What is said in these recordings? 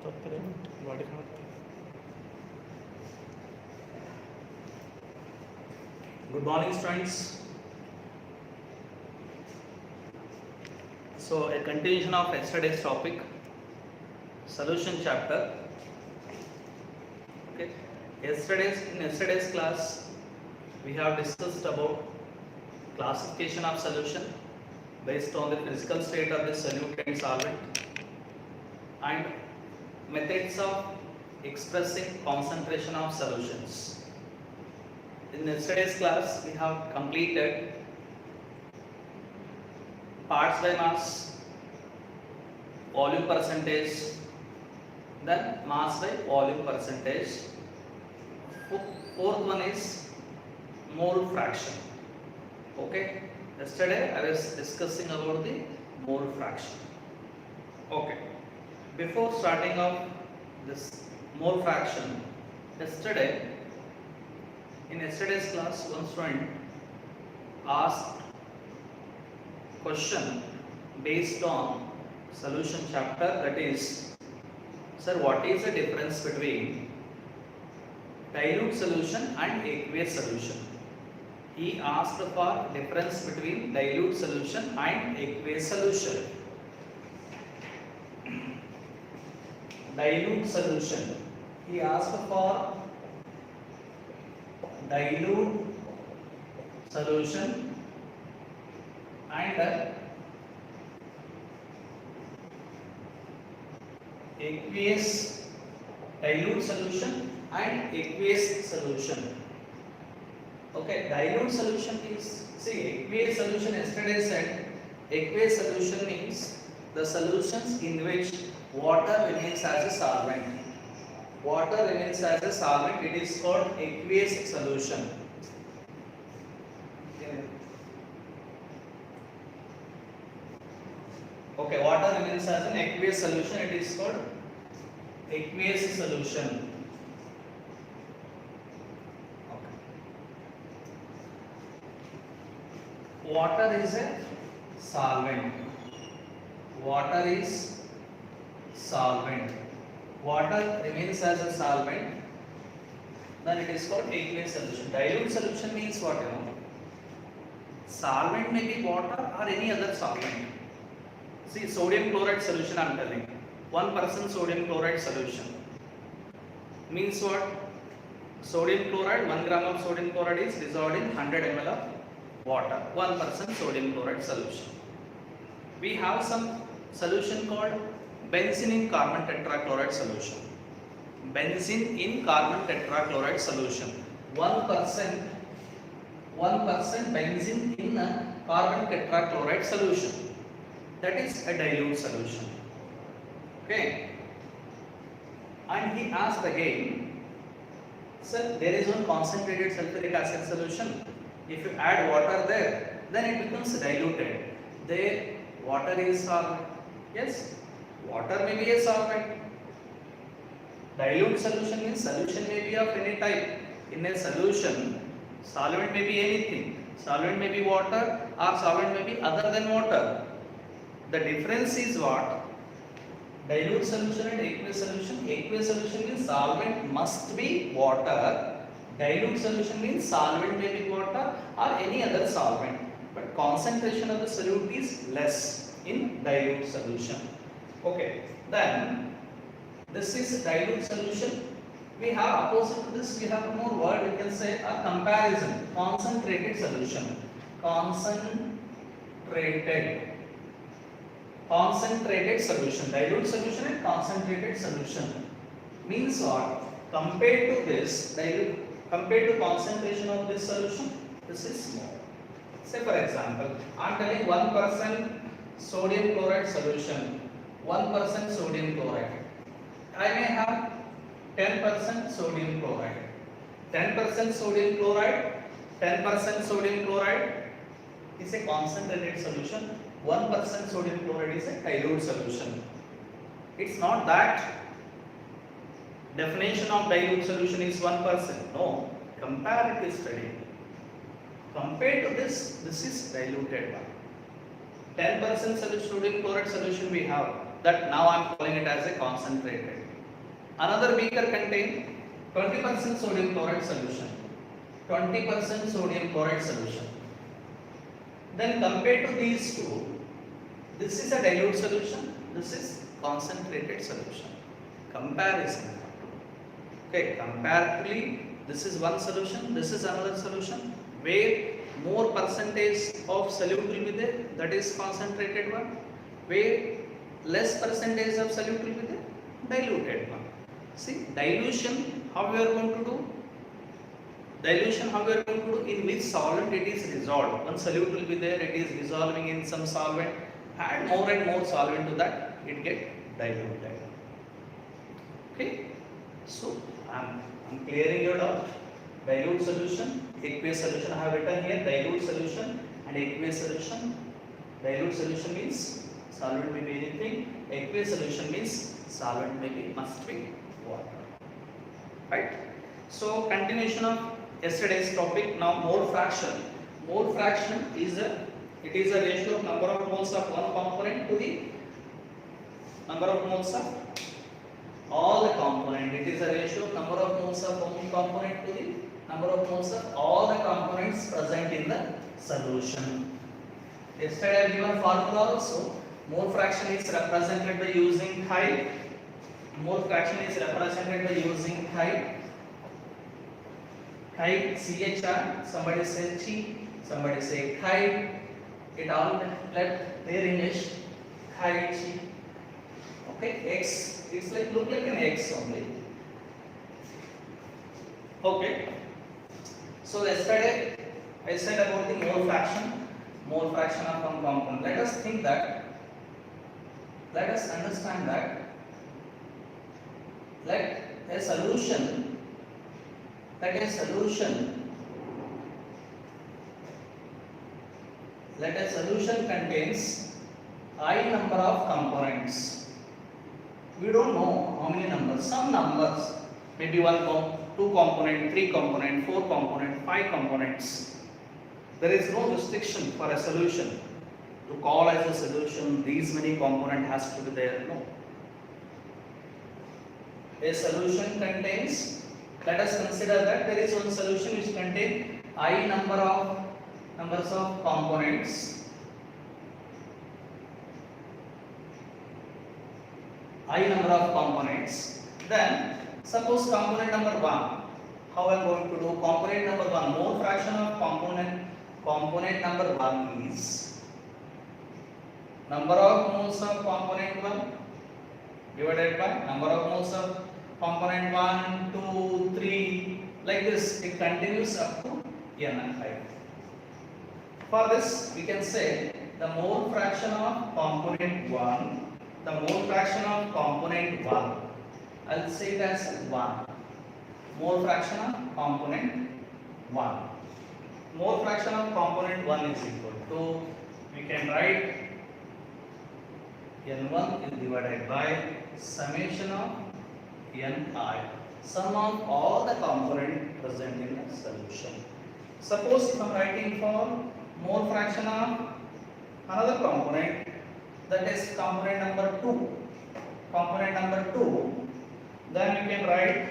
Good morning, students. So, a continuation of yesterday's topic, solution chapter. Okay. In yesterday's class, we have discussed about classification of solution based on the physical state of the solute and solvent, and methods of expressing concentration of solutions. In yesterday's class, we have completed parts by mass, volume percentage, then mass by volume percentage. Fourth one is mole fraction. Okay, yesterday I was discussing about the mole fraction. Okay, before starting off this mole fraction, in yesterday's class, one student asked question based on solution chapter, that is, sir, what is the difference between dilute solution and aqueous solution? He asked for difference between dilute solution and aqueous solution. Dilute solution. He asked for dilute solution and aqueous, dilute solution and aqueous solution. Okay, dilute solution is, see, aqueous solution, yesterday said aqueous solution means the solutions in which water remains as a solvent. Water remains as a solvent, it is called aqueous solution. Okay, water remains as an aqueous solution, it is called aqueous solution. Okay. Water is a solvent. Water is solvent. Water remains as a solvent, then it is called aqueous solution. Dilute solution means what, you know? Solvent may be water or any other solvent. See, sodium chloride solution I am telling. 1% sodium chloride solution means what? Sodium chloride, 1 gram of sodium chloride is dissolved in 100 ml of water. 1% sodium chloride solution. We have some solution called benzene in carbon tetrachloride solution. Benzene in carbon tetrachloride solution. 1% benzene in a carbon tetrachloride solution. That is a dilute solution. Okay. And he asked again, sir, there is one concentrated sulfuric acid solution. If you add water there, then it becomes diluted. There, water is solvent. Yes, water may be a solvent. Dilute solution means solution may be of any type. In a solution, solvent may be anything. Solvent may be water or solvent may be other than water. The difference is what? Dilute solution and aqueous solution. Aqueous solution means solvent must be water. Dilute solution means solvent may be water or any other solvent. But concentration of the solute is less in dilute solution. Okay. Then this is dilute solution. We have opposite to this, we have more word, we can say a comparison. Concentrated solution. Concentrated solution, dilute solution and concentrated solution means what? Compared to this, compared to concentration of this solution, this is small. Say for example, I am telling 1% sodium chloride solution, 1% sodium chloride. I may have 10% sodium chloride. 10% sodium chloride, 10% sodium chloride is a concentrated solution. 1% sodium chloride is a dilute solution. It's not that definition of dilute solution is 1%. No, comparative study. Compared to this, this is diluted one. 10% sodium chloride solution we have, that now I am calling it as a concentrated. Another beaker contain 20% sodium chloride solution. 20% sodium chloride solution. Then compared to these two, this is a dilute solution, this is concentrated solution. Comparison. Okay, comparatively, this is one solution, this is another solution. Where more percentage of solute will be there, that is concentrated one. Where less percentage of solute will be there, diluted one. See, dilution, how we are going to do? Dilution, how we are going to do? In which solvent it is dissolved. One solute will be there, it is dissolving in some solvent. Add more and more solvent to that, it get diluted. Okay, so I'm clearing your doubt. Dilute solution, aqueous solution. I have written here dilute solution and aqueous solution. Dilute solution means solvent may be anything. Aqueous solution means solvent may be must be water. Right? So continuation of yesterday's topic. Now mole fraction. Mole fraction is a ratio of number of moles of one component to the number of moles of all the component. It is a ratio of number of moles of one component to the number of moles of all the components present in the solution. Yesterday I have given formula also. Mole fraction is represented by using chi. Mole fraction is represented by using chi. Chi CHR. Somebody say chi. Somebody say chi. It all left there English. Chi chi. Okay, X. It's like look like an X only. Okay. So yesterday I said about the mole fraction of one compound. Let us think that. Let us understand that. Let a solution contains I number of components. We don't know how many numbers. Some numbers, maybe 1, 2 component, 3 component, 4 component, 5 components. There is no restriction for a solution to call as a solution. These many component has to be there. No. A solution contains. Let us consider that there is one solution which contains I numbers of components. I number of components. Then suppose component number 1. How I am going to do component number 1? Mole fraction of component number 1 is number of moles of component 1 divided by number of moles of component 1, 2, 3, like this. It continues up to n5. For this we can say the mole fraction of component 1. The mole fraction of component 1, I'll say it as 1. Mole fraction of component 1. Mole fraction of component 1 is equal to, we can write N1 is divided by summation of Ni, sum of all the components present in the solution. Suppose if I am writing for mole fraction of another component, that is component number 2. Component number 2, then we can write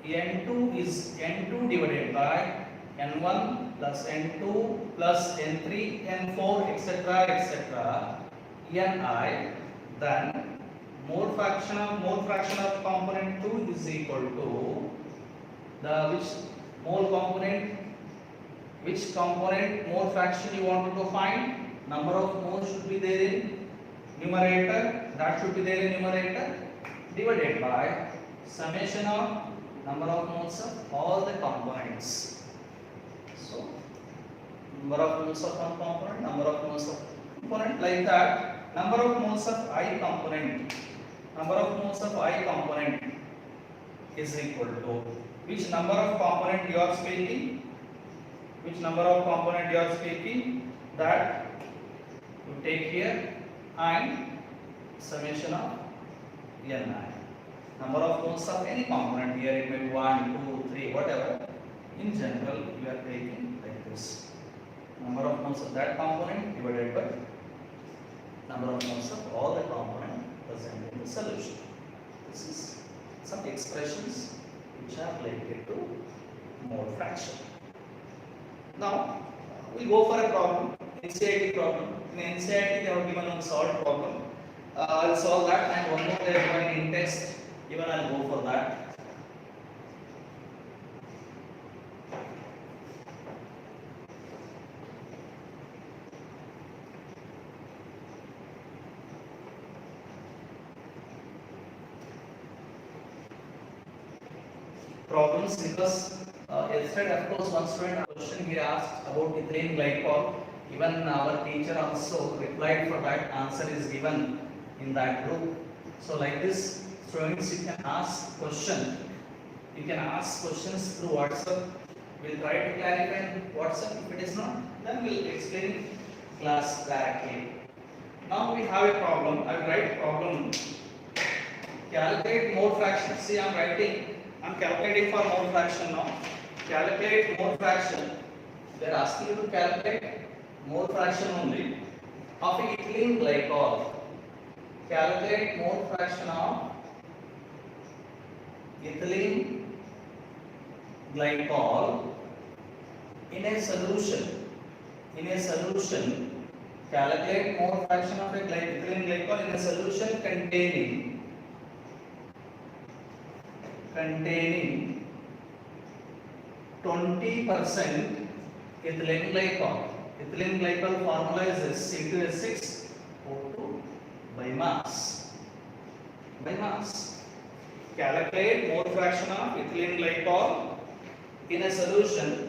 N2 is N2 divided by N1 plus N2 plus N3, N4, etc. etc. Ni, then mole fraction of component 2 is equal to the which component mole fraction you wanted to find. Number of moles should be there in numerator, that should be there in numerator, divided by summation of number of moles of all the components. So number of moles of one component, number of moles of component, like that. Number of moles of I component is equal to which number of component you are speaking. Which number of component you are speaking, that you take here and summation of Ni. Number of moles of any component, here it may be 1, 2, 3, whatever. In general, you are taking like this. Number of moles of that component divided by number of moles of all the component present in the solution. This is some expressions which are related to mole fraction. Now we'll go for a problem, NCERT problem. In NCERT they have given a solved problem. I'll solve that, and one more they have given in test. Even I'll go for that. Problems, because yesterday of course one student question he asked about ethylene glycol. Even our teacher also replied for that. Answer is given in that group. So like this, students, you can ask question. You can ask questions through WhatsApp. We'll try to clarify in WhatsApp. If it is not, then we'll explain class directly. Now we have a problem. I will write problem. Calculate mole fraction. See, I'm calculating for mole fraction now. Calculate mole fraction. They are asking you to calculate mole fraction only of ethylene glycol. Calculate mole fraction of ethylene glycol in a solution. In a solution, calculate mole fraction of a ethylene glycol in a solution containing 20% ethylene glycol. Ethylene glycol formula is C2H6O2 by mass. By mass. Calculate mole fraction of ethylene glycol in a solution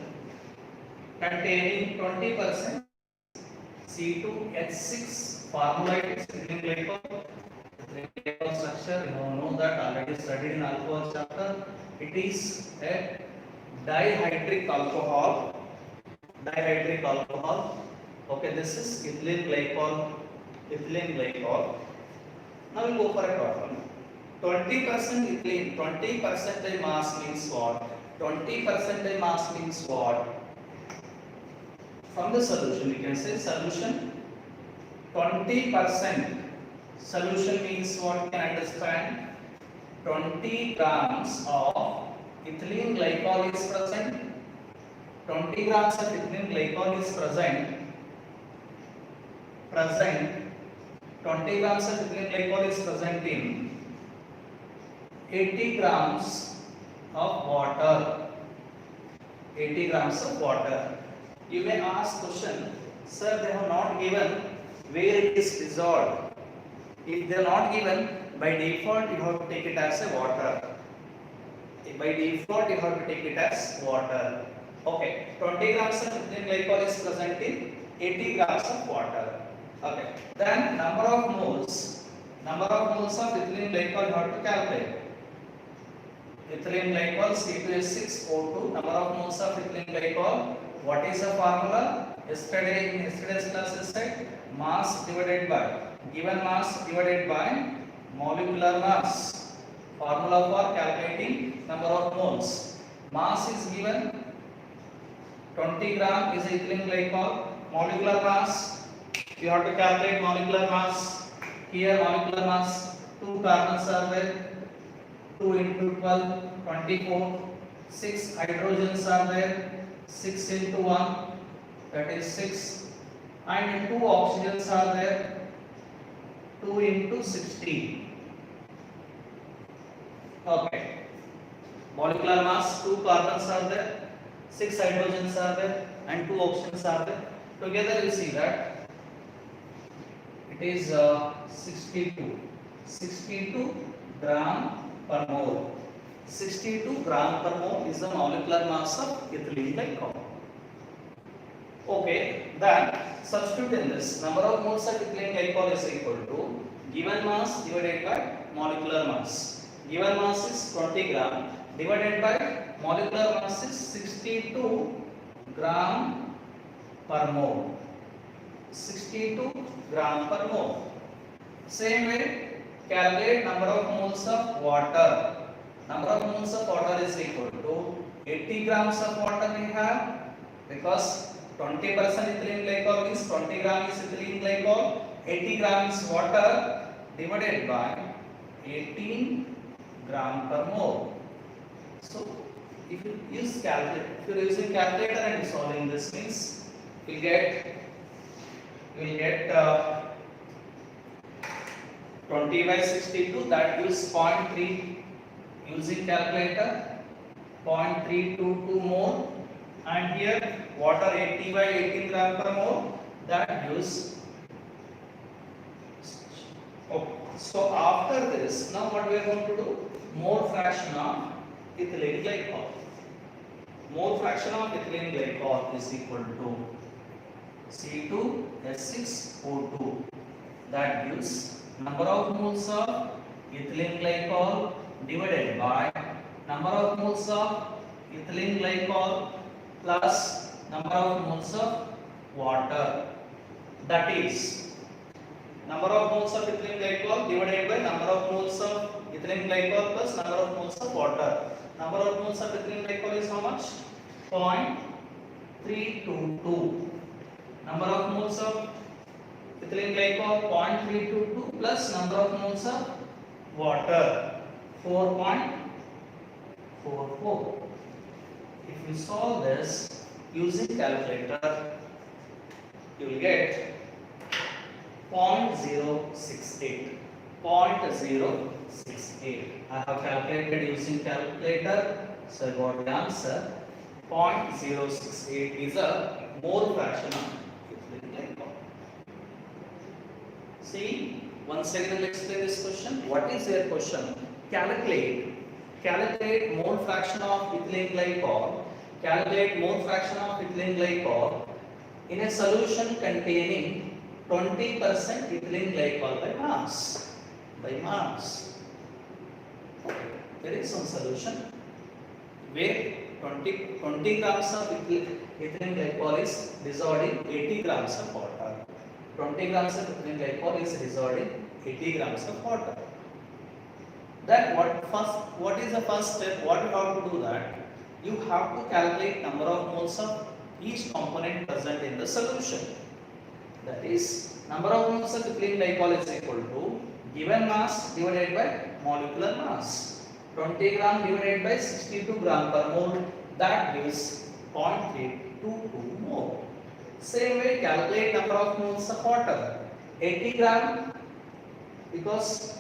containing 20% C2H6 formula is ethylene glycol. Ethylene structure, you know that already studied in alcohol chapter. It is a dihydric alcohol. Dihydric alcohol. Okay, this is ethylene glycol. Ethylene glycol. Now we go for a problem. 20% ethylene. 20% mass means what? 20% mass means what? From the solution, we can say solution 20%. Solution means what? You can understand. 20 grams of ethylene glycol is present. 20 grams of ethylene glycol is present. 20 grams of ethylene glycol is present in 80 grams of water. 80 grams of water. You may ask question, sir, they have not given where it is dissolved. If they are not given, by default you have to take it as a water. By default you have to take it as water. Okay, 20 grams of ethylene glycol is present in 80 grams of water. Okay, then number of moles of ethylene glycol you have to calculate. Ethylene glycol C2H6O2, number of moles of ethylene glycol. What is the formula? Yesterday in yesterday's class I said mass divided by given mass divided by molecular mass. Formula for calculating number of moles. Mass is given 20 gram is ethylene glycol. Molecular mass, you have to calculate molecular mass. Here molecular mass, 2 carbons are there. 2 into 12, 24. 6 hydrogens are there. 6 into 1, that is 6. And 2 oxygens are there. 2 into 16. Okay. Molecular mass, 2 carbons are there, 6 hydrogens are there, and 2 oxygens are there. Together you see that it is 62 gram per mole. 62 gram per mole is the molecular mass of ethylene glycol. Okay, then substitute in this. Number of moles of ethylene glycol is equal to given mass divided by molecular mass. Given mass is 20 gram divided by molecular mass is 62 gram per mole. 62 gram per mole. Same way, calculate number of moles of water. Number of moles of water is equal to 80 grams of water we have, because 20% ethylene glycol means 20 gram is ethylene glycol, 80 gram is water. divided by 18 gram per mole. So if you use calculator, if you are using calculator and solving this means you will get 20 by 62, that gives 0.3 using calculator, 0.322 mole, and here water 80 by 18 gram per mole, that gives. Okay. So after this, now what we are going to do? Mole fraction of ethylene glycol. Mole fraction of ethylene glycol is equal to C2H6O2. That gives number of moles of ethylene glycol divided by number of moles of ethylene glycol plus number of moles of water. That is number of moles of ethylene glycol divided by number of moles of ethylene glycol plus number of moles of water. Number of moles of ethylene glycol is how much? 0.322. Number of moles of ethylene glycol 0.322 plus number of moles of water 4.44. If you solve this using calculator, you will get 0.068. 0.068. I have calculated using calculator, so I got the answer. 0.068 is a mole fraction of ethylene glycol. See, once again I will explain this question. What is their question? Calculate mole fraction of ethylene glycol. Calculate mole fraction of ethylene glycol in a solution containing 20% ethylene glycol by mass. Okay. There is some solution where 20 grams of ethylene glycol is dissolved in 80 grams of water. 20 grams of ethylene glycol is dissolved in 80 grams of water. Then what is the first step? What you have to do that? You have to calculate number of moles of each component present in the solution. That is, number of moles of ethylene glycol is equal to given mass divided by molecular mass. 20 gram divided by 62 gram per mole, that gives 0.322 mole. Same way, calculate number of moles of water. 80 gram, because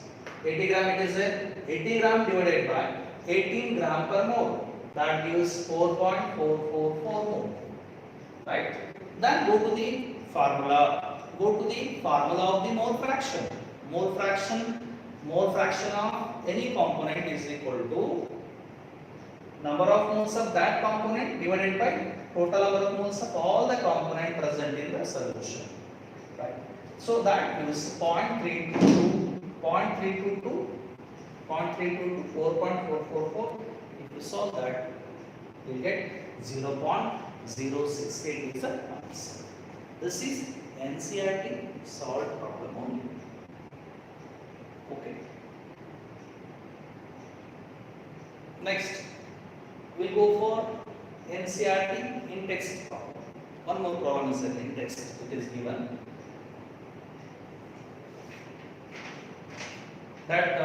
80 gram it is a 80 gram divided by 18 gram per mole, that gives 4.444 mole. Right? Then go to the formula. Go to the formula of the mole fraction. Mole fraction of any component is equal to number of moles of that component divided by total number of moles of all the component present in the solution. Right? So that gives 0.322, 4.444. If you solve that, you will get 0.068 is the answer. This is NCERT solved problem only. Okay. Next, we'll go for NCERT in text problem. One more problem is in text. It is given that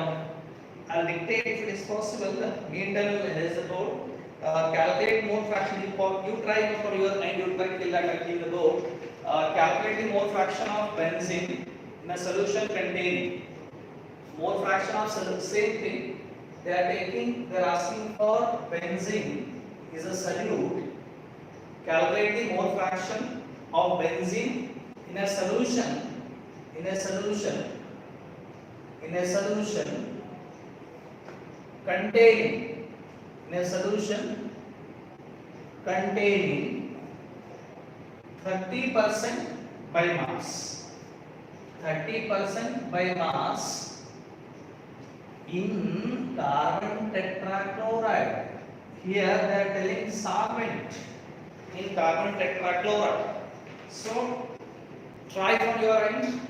I'll dictate if it is possible. Meantime, there is a board. Calculate mole fraction. You try for your end. You try till that I clean the board. Calculate the mole fraction of benzene in a solution containing mole fraction of same thing. They are asking for benzene is a solute. Calculate the mole fraction of benzene in a solution containing 30% by mass. 30% by mass in carbon tetrachloride. Here they are telling solvent in carbon tetrachloride. So try from your end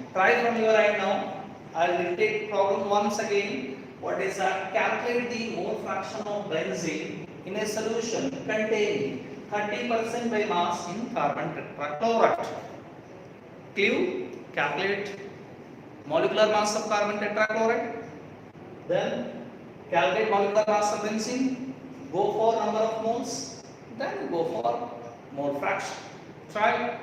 now. I will take problem once again. What is that? Calculate the mole fraction of benzene in a solution containing 30% by mass in carbon tetrachloride. Clue: calculate molecular mass of carbon tetrachloride. Then calculate molecular mass of benzene. Go for number of moles. Then go for mole fraction. Try.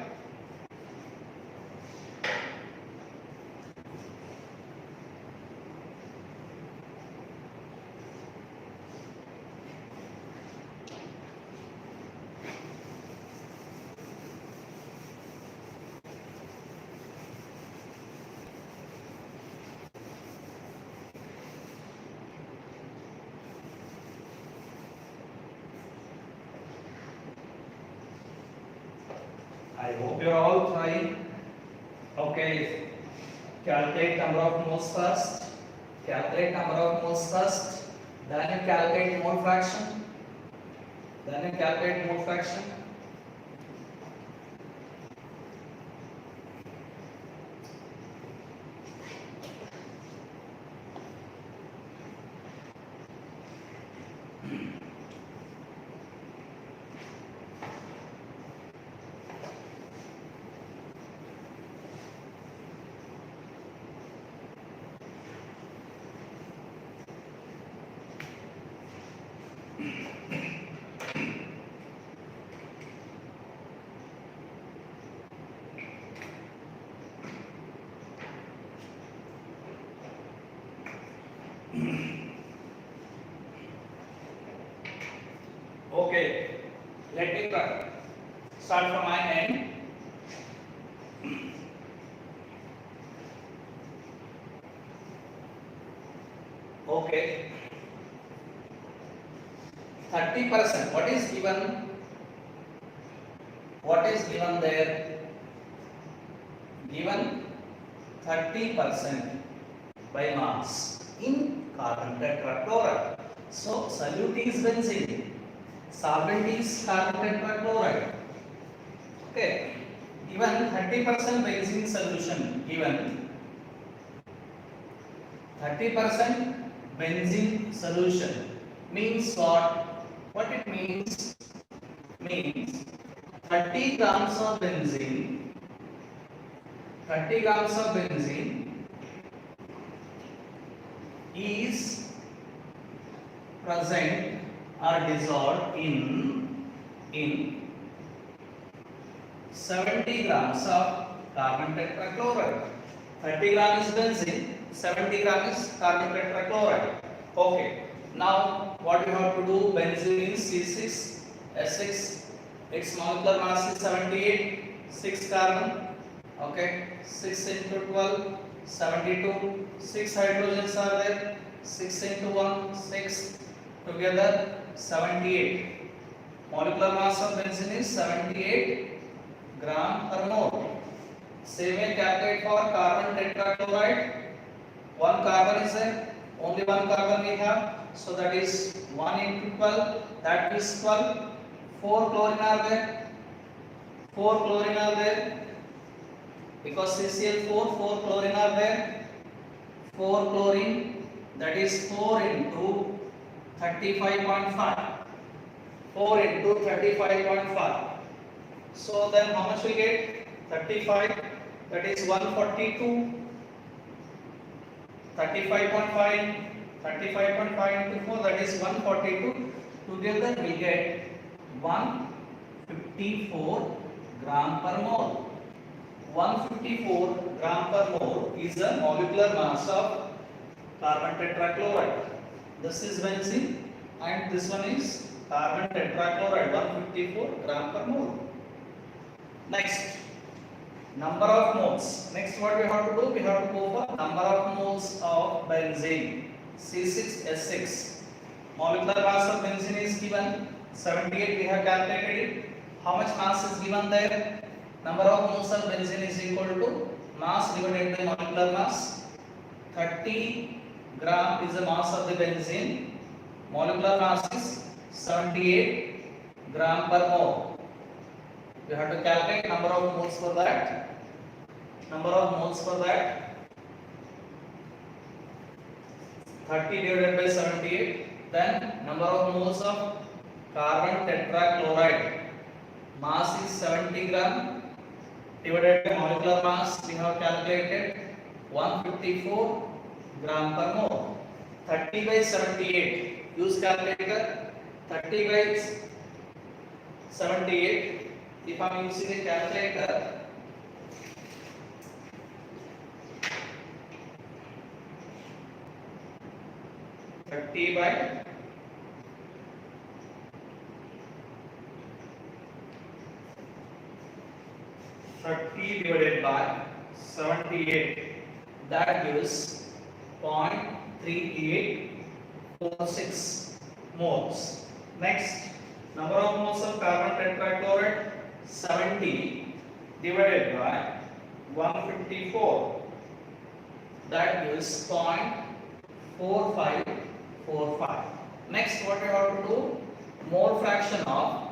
I hope you are all trying. Okay, calculate number of moles first. Calculate number of moles first. Then you calculate mole fraction. Then you calculate mole fraction. Okay, let me try. Start from my end. Okay, 30%. What is given? What is given there? Given 30% by mass in carbon tetrachloride. So solute is benzene. Solvent is carbon tetrachloride. Okay, given 30% benzene solution, given 30% benzene solution means what? What it means? Means 30 grams of benzene. 30 grams of benzene is present or dissolved in 70 grams of carbon tetrachloride. 30 grams is benzene, 70 grams is carbon tetrachloride. Okay. Now what you have to do? Benzene is C6H6. Its molecular mass is 78. 6 carbon. Okay. 6 into 12, 72. 6 hydrogens are there. 6 into 1, 6. Together 78. Molecular mass of benzene is 78 gram per mole. Same way calculate for carbon tetrachloride. One carbon is there, only one carbon we have, so that is 1 into 12, that is 12. 4 chlorine are there, 4 chlorine are there, because CCl4, 4 chlorine are there. 4 chlorine, that is 4 into 35.5. 4 into 35.5. So then how much we get? 35, that is 142. 35.5 into 4, that is 142. Together we get 154 gram per mole. 154 gram per mole is the molecular mass of carbon tetrachloride. This is benzene and this one is carbon tetrachloride, 154 gram per mole. Next, number of moles. Next, what we have to do? We have to go for number of moles of benzene, C6H6. Molecular mass of benzene is given 78. We have calculated it. How much mass is given there? Number of moles of benzene is equal to mass divided by molecular mass. 30 gram is the mass of the benzene. Molecular mass is 78 gram per mole. You have to calculate number of moles for that. Number of moles for that, 30 divided by 78. Then number of moles of carbon tetrachloride, mass is 70 gram, divided by molecular mass we have calculated 154 gram per mole. 30 by 78. Use calculator. 30 by 78. If I am using a calculator, 30 by 30 divided by 78, that gives 0.3846 moles. Next, number of moles of carbon tetrachloride 70 divided by 154, that gives 0.4545. Next, what you have to do? Mole fraction of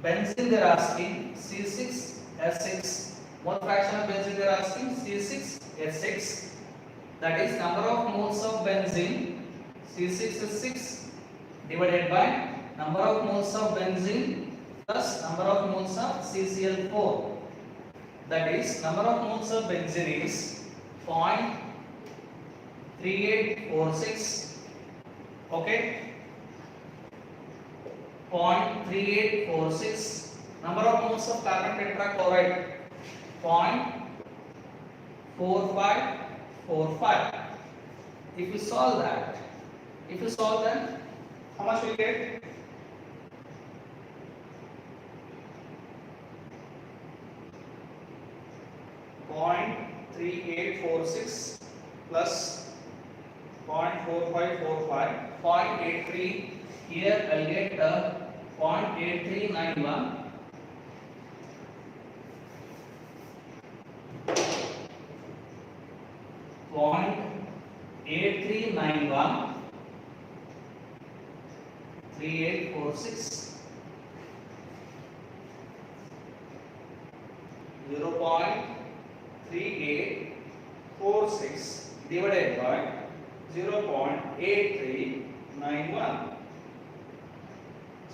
benzene they are asking C6H6. Mole fraction of benzene they are asking C6H6. That is number of moles of benzene C6H6 divided by number of moles of benzene plus number of moles of CCl4. That is number of moles of benzene is 0.3846. Okay. 0.3846. Number of moles of carbon tetrachloride 0.4545. If you solve that, how much will you get? Point 3846 plus 0.4545, 0.83. Here I'll get 0.8391. 0.8391 3846 0.3846 divided by 0.8391.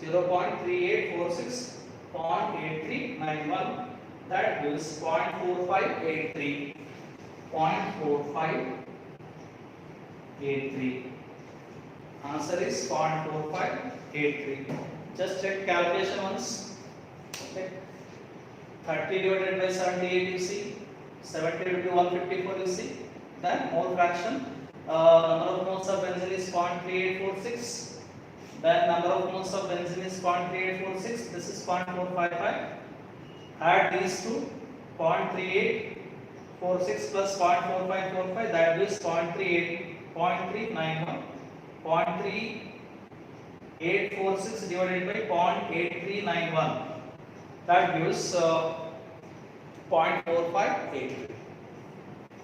0.3846 0.8391, that gives 0.4583. 0.4583. Answer is 0.4583. Just check calculation once. Okay. 30 divided by 78 you see, 70 divided by 154 you see. Then mole fraction, number of moles of benzene is 0.3846. Then number of moles of benzene is 0.3846. This is 0.455. Add these two, 0.3846 plus 0.4545, that gives 0.391. 0.3846 divided by 0.8391, that gives 0.4583.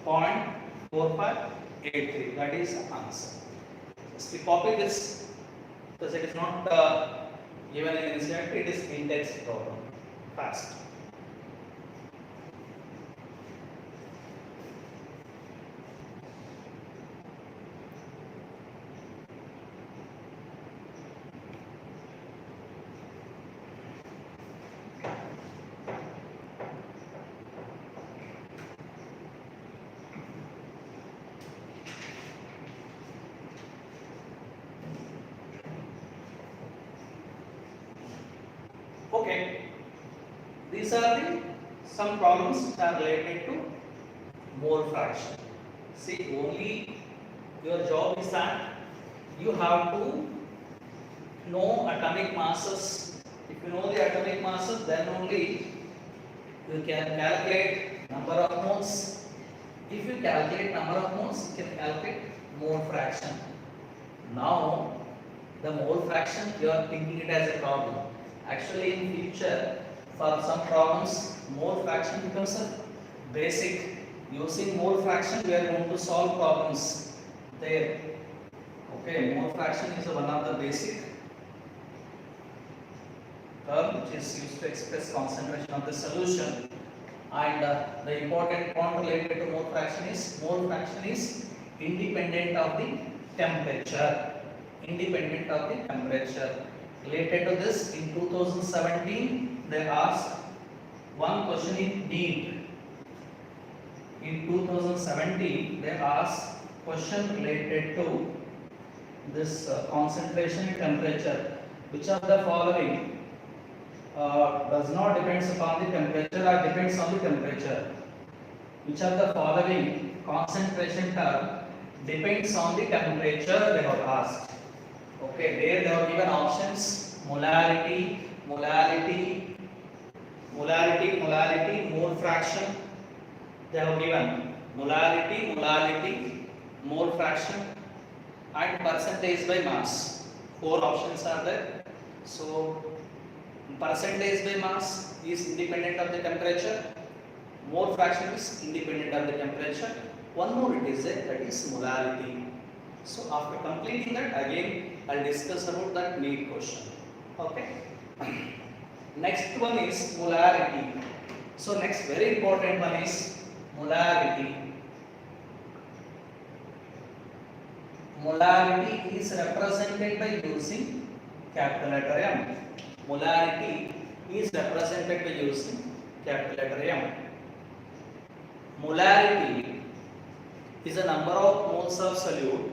0.4583, that is the answer. Just we copy this because it is not given in NCERT, it is in-text problem. Fast. Okay, these are some problems which are related to mole fraction. See, only your job is that you have to know atomic masses. If you know the atomic masses, then only you can calculate number of moles. If you calculate number of moles, you can calculate mole fraction. Now, the mole fraction, you are thinking it as a problem. Actually, in future, for some problems, mole fraction becomes a basic. Using mole fraction, we are going to solve problems there. Okay, mole fraction is one of the basic term which is used to express concentration of the solution. And the important point related to mole fraction is independent of the temperature. Independent of the temperature. Related to this, in 2017, they asked one question in NEET in 2017. They asked question related to this concentration and temperature. Which of the following does not depends upon the temperature or depends on the temperature? Which of the following concentration term depends on the temperature? They have asked. Okay, there they have given options: molarity, molarity, molarity, molarity, mole fraction. They have given molarity, molarity, mole fraction, and percentage by mass. Four options are there. So percentage by mass is independent of the temperature. Mole fraction is independent of the temperature. One more it is there, that is molarity. So after completing that, again I'll discuss about that NEET question. Okay. Next one is molarity. So next very important one is molarity. Molarity is represented by using capital letter M. Molarity is represented by using capital letter M. Molarity is a number of moles of solute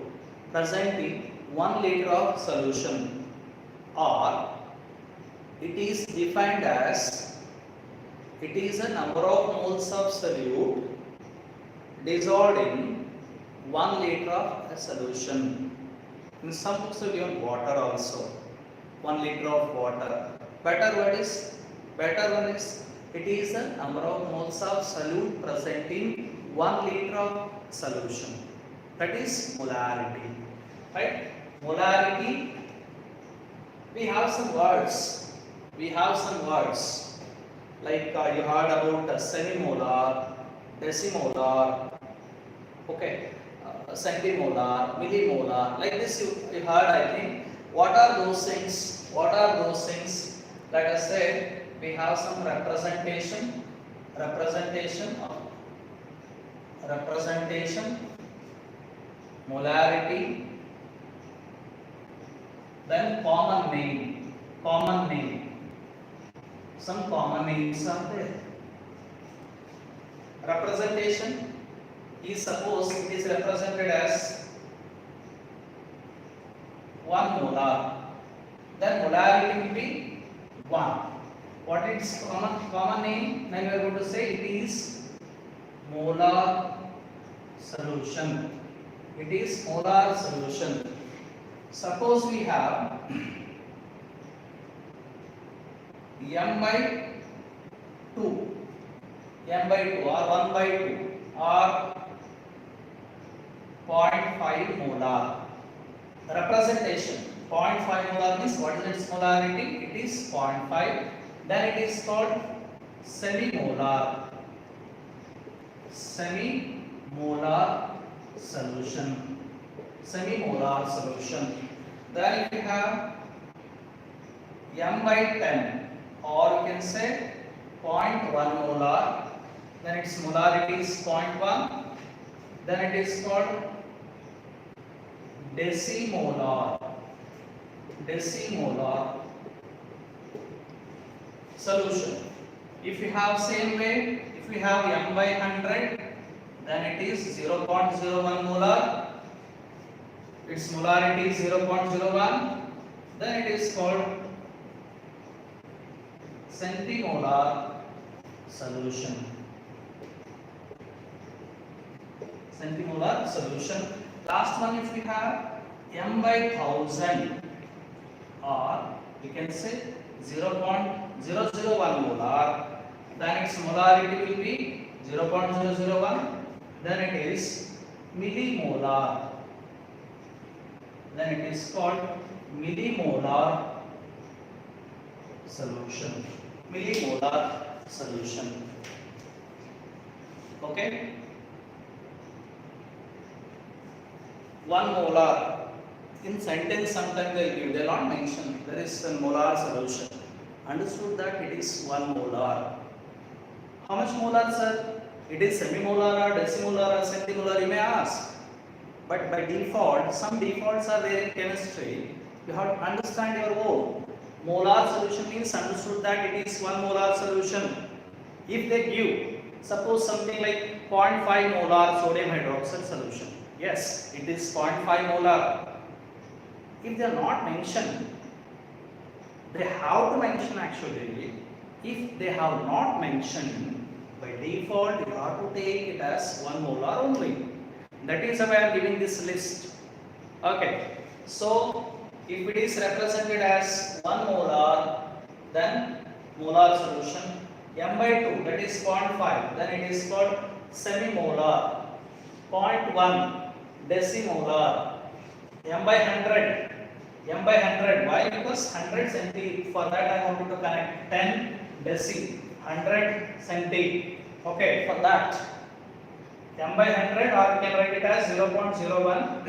present in 1 liter of solution, or it is defined as it is a number of moles of solute dissolved in 1 liter of a solution. In some books we given water also, 1 liter of water. Better one is it is a number of moles of solute present in 1 liter of solution. That is molarity. Right? Molarity. We have some words. Like you heard about semimolar, decimolar, okay, centimolar, millimolar. Like this you heard, I think. What are those things? Like I said, we have some representation, molarity, then common name. Some common names are there. Representation is, suppose it is represented as 1 molar, then molarity will be 1. What is common name? Then we are going to say it is molar solution. It is molar solution. Suppose we have m by 2 or 1 by 2 or 0.5 molar. Representation 0.5 molar means what is its molarity? It is 0.5. Then it is called semimolar solution. Then if you have m by 10, or you can say 0.1 molar, then its molarity is 0.1. Then it is called decimolar solution. If you have same way, if you have m by 100, then it is 0.01 molar. Its molarity is 0.01. Then it is called centimolar solution. Last one, if we have m by 1000, or we can say 0.001 molar, then its molarity will be 0.001. Then it is millimolar. Then it is called millimolar solution. Okay. 1 molar. In sentence sometimes they will give, they will not mention. There is a molar solution. Understood that it is 1 molar. How much molar, sir? It is semimolar or decimolar or centimolar, you may ask. But by default, some defaults are there in chemistry. You have to understand your own. Molar solution means understood that it is 1 molar solution. If they give, suppose something like 0.5 molar sodium hydroxide solution, yes, it is 0.5 molar. If they are not mentioned, they have to mention actually. If they have not mentioned, by default you have to take it as 1 molar only. That is why I am giving this list. Okay, so if it is represented as 1 molar, then molar solution, m by 2, that is 0.5, then it is called semi-molar, 0.1 decimolar, m by 100, m by 100, why? Because 100 centi, for that I wanted to connect 10 deci, 100 centi, okay, for that m by 100, or you can write it as 0.01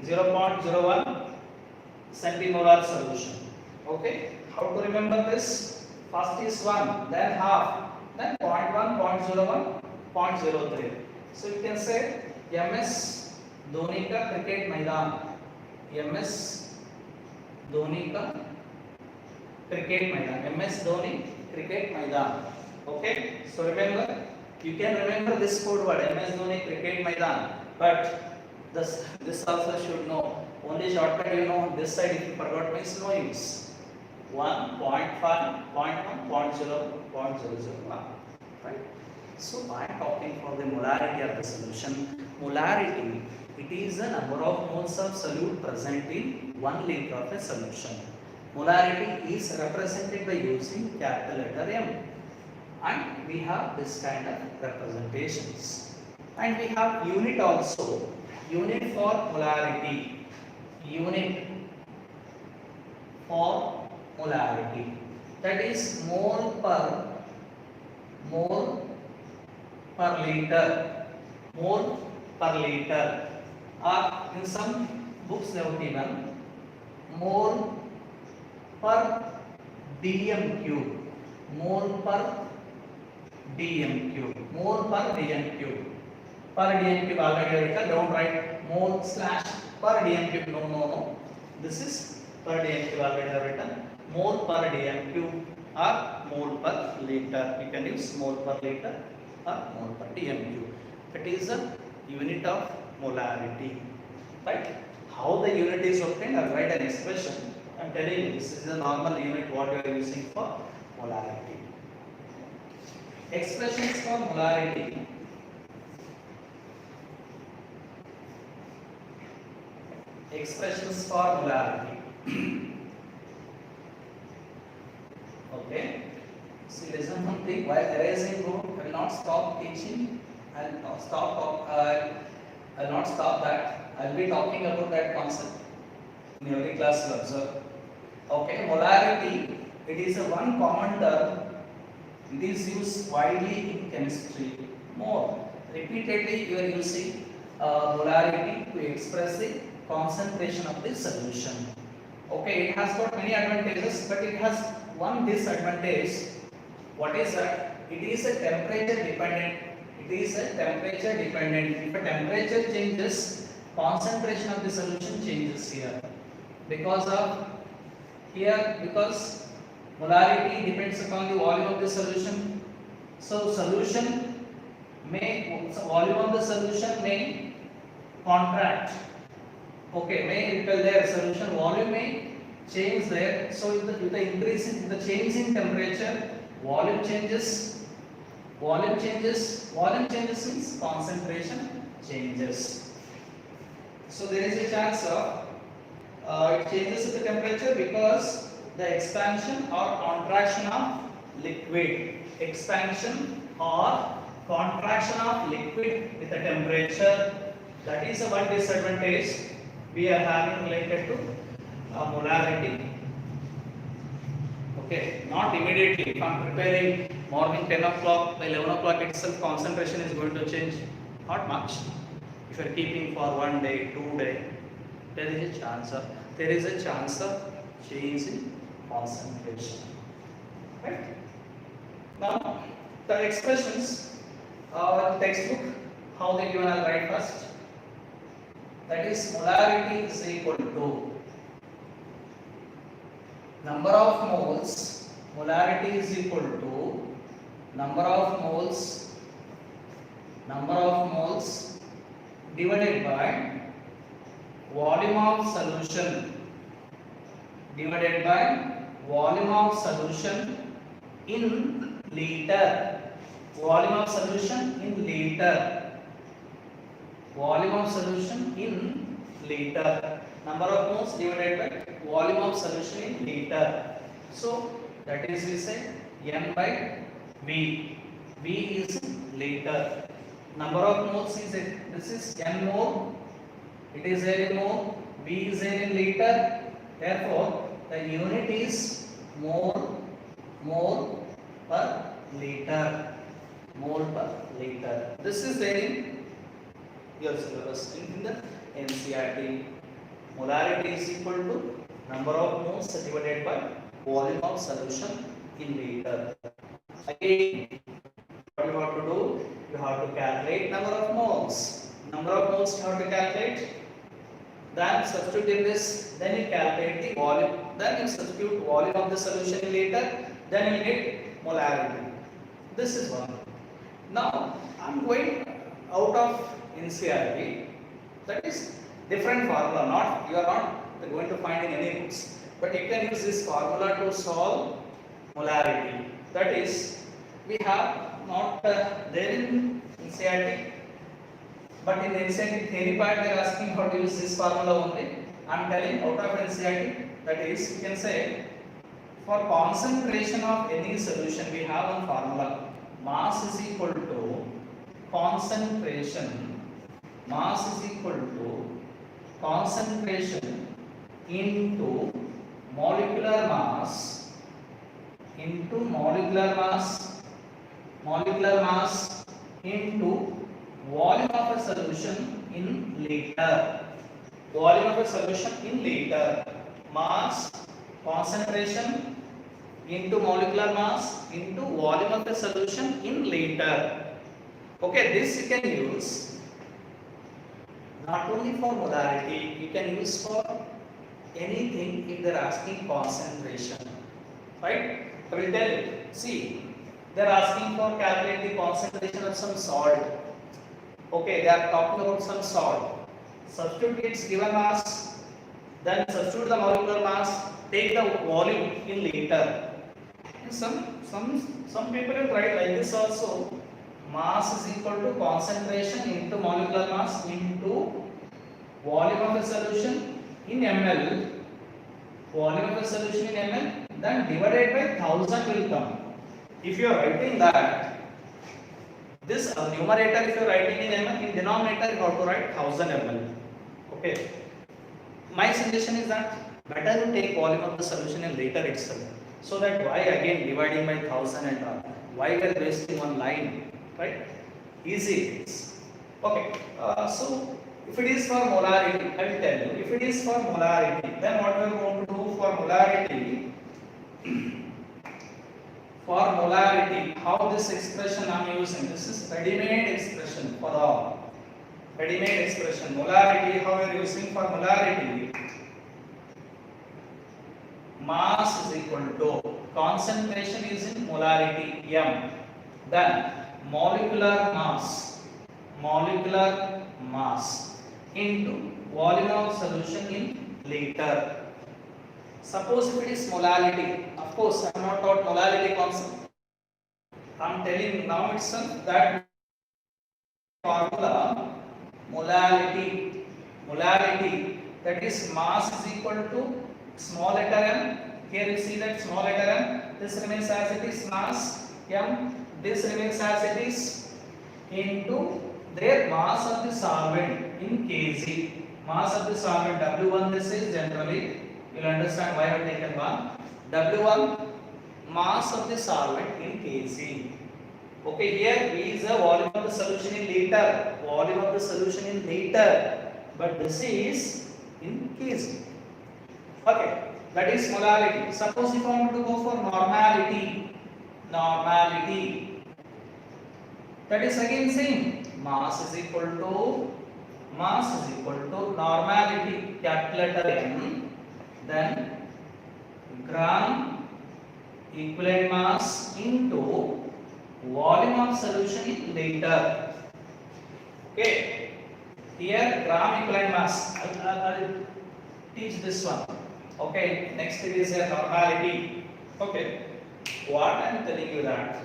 0.01 centimolar solution. Okay, how to remember this? First is 1, then half, then 0.1, 0.01, 0.03. So you can say MS Dhoni ka cricket मैदान, MS Dhoni ka cricket मैदान, MS Dhoni cricket मैदान. Okay, so remember, you can remember this code word MS Dhoni cricket मैदान, but this also should know. Only shortcut you know, this side if you forgot means no use. 1, 0.5, 0.1, 0.0, 0.001. Right? So I am talking for the molarity of the solution. Molarity, it is the number of moles of solute present in 1 liter of a solution. Molarity is represented by using capital letter M. And we have this kind of representations. And we have unit also. Unit for molarity. Unit for molarity, that is mole per liter, mole per liter, or in some books they have given mole per dm cube, mole per dm cube, mole per dm cube, per dm cube already written, don't write mole slash per dm cube, no, this is per dm cube already written, mole per dm cube or mole per liter, you can use mole per liter or mole per dm cube. That is the unit of molarity, right? How the unit is obtained, I'll write an expression. I'm telling you, this is the normal unit what you are using for molarity. Expressions for molarity. Expressions for molarity. Okay. See, listen one thing. While erasing root, I will not stop teaching. I'll not stop that. I'll be talking about that concept in every class you observe. Okay. Molarity. It is a one common term. It is used widely in chemistry. More repeatedly, you are using molarity to express the concentration of the solution. Okay, it has got many advantages, but it has one disadvantage. What is that? It is a temperature dependent. It is a temperature dependent. If a temperature changes, concentration of the solution changes here. Because molarity depends upon the volume of the solution. So volume of the solution may contract. Okay, may repel their solution volume may change there. So with the increase in the change in temperature, volume changes means concentration changes. So there is a chance of it changes with the temperature because the expansion or contraction of liquid, expansion or contraction of liquid with the temperature, that is the one disadvantage we are having related to molarity. Okay, not immediately. If I am preparing morning 10 o'clock, by 11 o'clock itself concentration is going to change. Not much. If you are keeping for 1 day, 2 days, there is a chance of change in concentration. Right? Now, the expressions, textbook, how they given, I'll write first. That is, molarity is equal to number of moles. Molarity is equal to number of moles divided by volume of solution divided by volume of solution in liter. Volume of solution in liter. Volume of solution in liter. Number of moles divided by volume of solution in liter. So that is, we say N by V. V is liter. Number of moles is this is N mole. It is there in mole. V is there in liter. Therefore, the unit is mole per liter. Mole per liter. This is there in your syllabus in the NCERT. Molarity is equal to number of moles divided by volume of solution in liter. Again, what you have to do? You have to calculate number of moles. Number of moles you have to calculate. Then substitute in this. Then you calculate the volume. Then you substitute volume of the solution in liter. Then you get molarity. This is one. Now I am going out of NCERT. That is different formula. Not you are not going to find in any books. But you can use this formula to solve molarity. That is, we have not there in NCERT, but in NCERT theory part they are asking how to use this formula only. I am telling out of NCERT, that is, you can say for concentration of any solution we have one formula. Mass is equal to concentration. Mass is equal to concentration into molecular mass into molecular mass into volume of a solution in liter. Volume of a solution in liter. Mass, concentration into molecular mass into volume of a solution in liter. Okay, this you can use not only for molarity, you can use for anything if they are asking concentration. Right? I will tell you. See, they are asking for calculate the concentration of some salt. Okay, they are talking about some salt. Substitute its given mass, then substitute the molecular mass, take the volume in liter. Some people will write like this also. Mass is equal to concentration into molecular mass into volume of a solution in ml. Volume of a solution in ml, then divided by 1000 will come. If you are writing that, this numerator if you are writing in ml, in denominator you have to write 1000 ml. Okay. My suggestion is that better to take volume of the solution in liter itself. So that why again dividing by 1000 and all? Why we are wasting one line? Right? Easy it is. Okay. So if it is for molarity, I will tell you. If it is for molarity, then what we are going to do for molarity? For molarity, how this expression I am using? This is ready-made expression for all. Ready-made expression. Molarity, how we are using for molarity? Mass is equal to concentration is in molarity M. Then molecular mass into volume of solution in liter. Suppose if it is molality, of course I am not taught molality concept. I am telling now itself that formula molality, that is mass is equal to small letter m. Here you see that small letter m. This remains as it is mass m. This remains as it is into their mass of the solvent in kg. Mass of the solvent W1 this is generally. You will understand why I have taken 1. W1 mass of the solvent in kg. Okay, here V is the volume of the solution in liter. Volume of the solution in liter. But this is in kg. Okay, that is molarity. Suppose if I want to go for normality, that is again same. Mass is equal to normality, capital letter M, then gram equivalent mass into volume of solution in liter. Okay, here gram equivalent mass. I'll teach this one. Okay, next it is a normality. Okay, what I am telling you that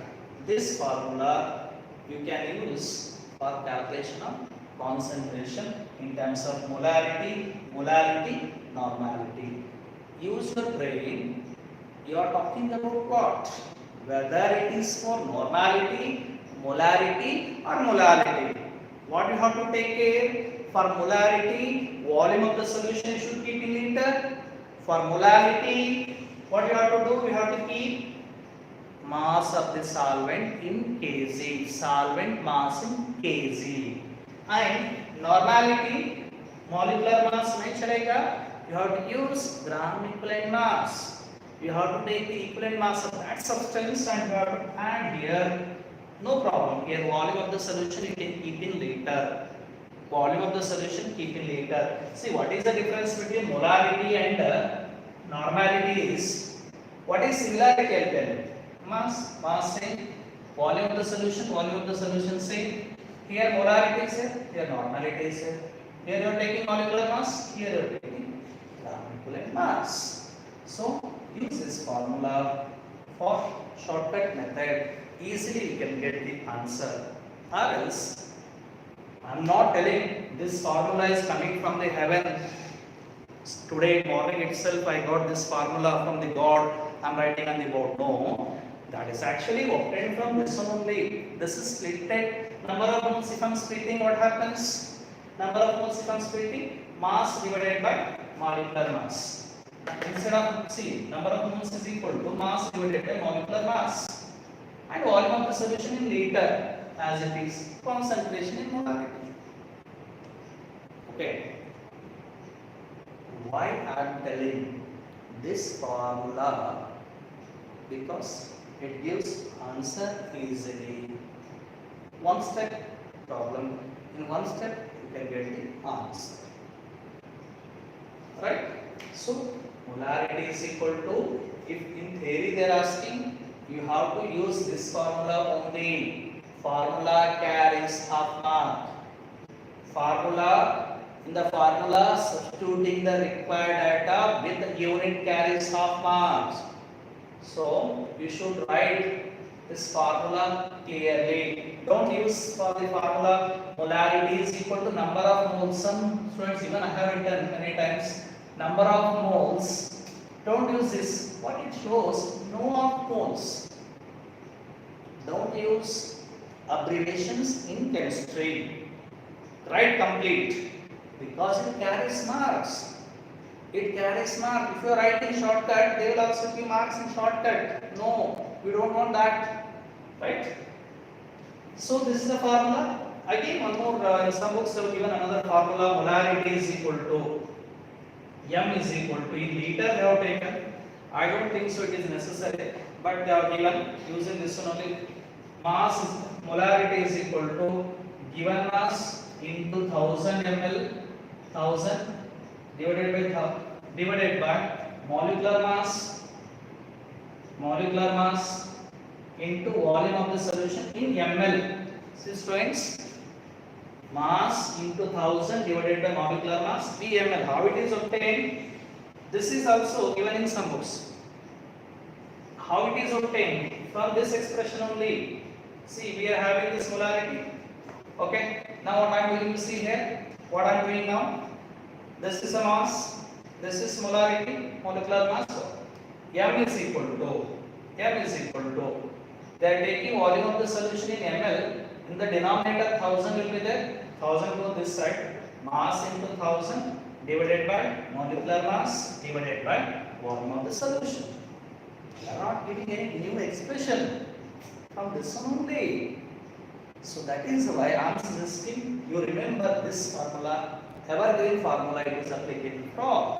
this formula you can use for calculation of concentration in terms of molarity, normality. Use your brain. You are talking about what? Whether it is for normality, molarity or molality. What you have to take care? For molarity, volume of the solution should keep in liter. For molality, what you have to do? You have to keep mass of the solvent in kg. Solvent mass in kg. And normality, molecular mass नहीं चलेगा. You have to use gram equivalent mass. You have to take the equivalent mass of that substance and you have to add here. No problem. Here volume of the solution you can keep in liter. Volume of the solution keep in liter. See what is the difference between molarity and normality is. What is similarity? I'll tell you. Mass same. Volume of the solution same. Here molarity is here. Here normality is here. Here you are taking molecular mass. Here you are taking gram equivalent mass. So use this formula for shortcut method. Easily you can get the answer. Or else, I am not telling this formula is coming from the heaven. Today morning itself I got this formula from the God. I am writing on the board. No, that is actually obtained from this one only. This is splitted. Number of moles if I am splitting, what happens? Number of moles if I am splitting, mass divided by molecular mass. Instead of number of moles is equal to mass divided by molecular mass. And volume of the solution in liter as it is concentration in molarity. Okay. Why I am telling this formula? Because it gives answer easily. One step problem. In one step you can get the answer. Right? So molarity is equal to, if in theory they are asking, you have to use this formula only. Formula carries half mark. In the formula substituting the required data with the unit carries half marks. So you should write this formula clearly. Don't use for the formula molarity is equal to number of moles. Some students, even I have written many times, number of moles. Don't use this. What it shows, no of moles. Don't use abbreviations in chemistry. Write complete because it carries marks. It carries marks. If you are writing shortcut, they will also give marks in shortcut. No, we don't want that. Right? So this is the formula. Again, one more. In some books, they have given another formula. Molarity is equal to M is equal to, in liter they have taken. I don't think so it is necessary, but they are given using this one only. Mass molarity is equal to given mass into 1000 ml, 1000 divided by molecular mass into volume of the solution in ml. See students, mass into 1000 divided by molecular mass Vml. How it is obtained? This is also given in some books. How it is obtained? From this expression only. See, we are having this molarity. Okay. Now what I am going to see here? What I am doing now? This is a mass. This is molarity, molecular mass. M is equal to. They are taking volume of the solution in ml. In the denominator, 1000 will be there. 1000 go this side. Mass into 1000 divided by molecular mass divided by volume of the solution. We are not getting any new expression from this one only. So that is why I am suggesting you remember this formula, evergreen formula it is applicable from.